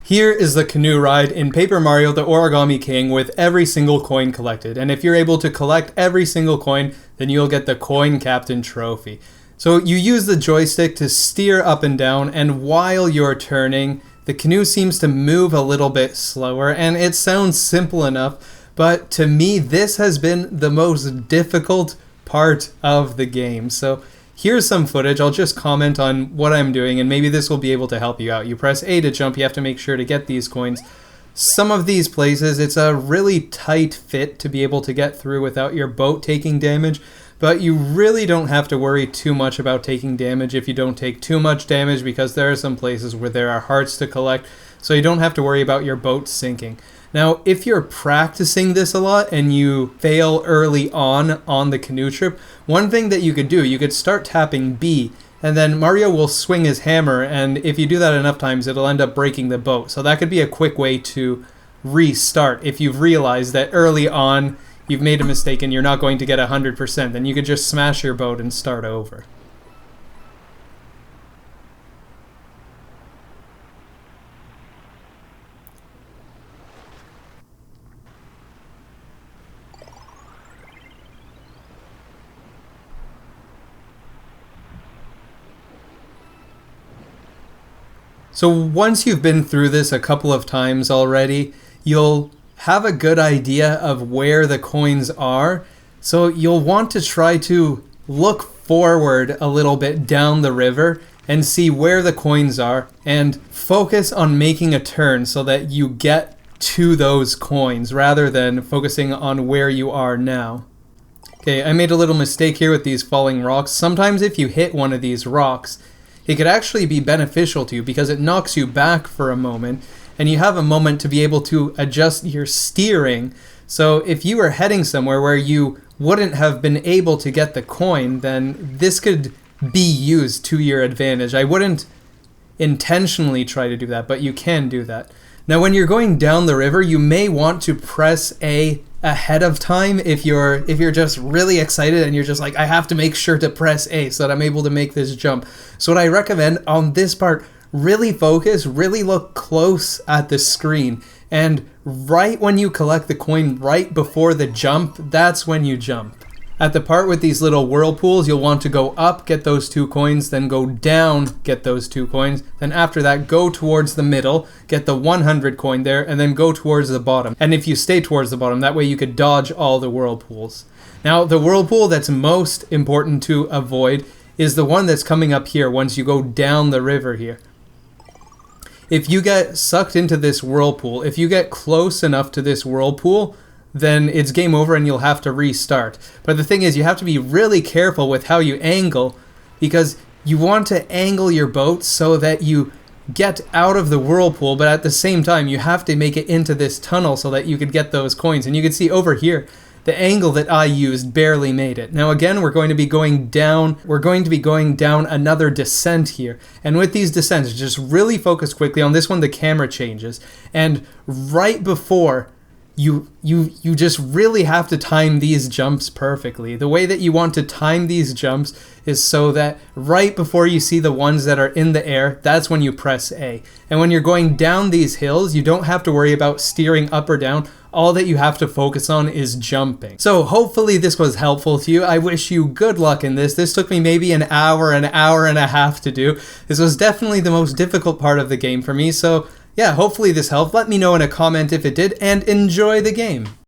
Here is the canoe ride in Paper Mario the Origami King with every single coin collected. And if you're able to collect every single coin, then you'll get the Coin Captain trophy. So you use the joystick to steer up and down, and while you're turning, the canoe seems to move a little bit slower, and it sounds simple enough, but to me this has been the most difficult part of the game. So here's some footage. I'll just comment on what I'm doing, and maybe this will be able to help you out. You press A to jump. You have to make sure to get these coins. Some of these places, it's a really tight fit to be able to get through without your boat taking damage, but you really don't have to worry too much about taking damage if you don't take too much damage, because there are some places where there are hearts to collect, so you don't have to worry about your boat sinking. Now, if you're practicing this a lot and you fail early on the canoe trip, one thing that you could do, you could start tapping B, and then Mario will swing his hammer, and if you do that enough times, it'll end up breaking the boat. So that could be a quick way to restart. If you've realized that early on you've made a mistake and you're not going to get 100%, then you could just smash your boat and start over. So once you've been through this a couple of times already, you'll have a good idea of where the coins are. So you'll want to try to look forward a little bit down the river and see where the coins are, and focus on making a turn so that you get to those coins rather than focusing on where you are now. Okay, I made a little mistake here with these falling rocks. Sometimes if you hit one of these rocks, it could actually be beneficial to you because it knocks you back for a moment, and you have a moment to be able to adjust your steering. So if you were heading somewhere where you wouldn't have been able to get the coin, then this could be used to your advantage. I wouldn't intentionally try to do that, but you can do that. Now, when you're going down the river, you may want to press A ahead of time if you're just really excited and you're just like, I have to make sure to press A so that I'm able to make this jump. So what I recommend on this part, really focus, really look close at the screen, and right when you collect the coin, right before the jump, that's when you jump. At the part with these little whirlpools, you'll want to go up, get those 2 coins, then go down, get those 2 coins. Then after that, go towards the middle, get the 100 coin there, and then go towards the bottom. And if you stay towards the bottom, that way you could dodge all the whirlpools. Now, the whirlpool that's most important to avoid is the one that's coming up here once you go down the river here. If you get sucked into this whirlpool, if you get close enough to this whirlpool, then it's game over and you'll have to restart. But the thing is, you have to be really careful with how you angle, because you want to angle your boat so that you get out of the whirlpool, but at the same time you have to make it into this tunnel so that you could get those coins. And you can see over here, the angle that I used barely made it. Now again, we're going to be going down another descent here. And with these descents, just really focus quickly. On this one, the camera changes. And right before you just really have to time these jumps perfectly. The way that you want to time these jumps is so that right before you see the ones that are in the air, that's when you press A. And when you're going down these hills, you don't have to worry about steering up or down. All that you have to focus on is jumping. So hopefully this was helpful to you. I wish you good luck in this. This took me maybe an hour and a half to do. This was definitely the most difficult part of the game for me. So yeah, hopefully this helped. Let me know in a comment if it did, and enjoy the game.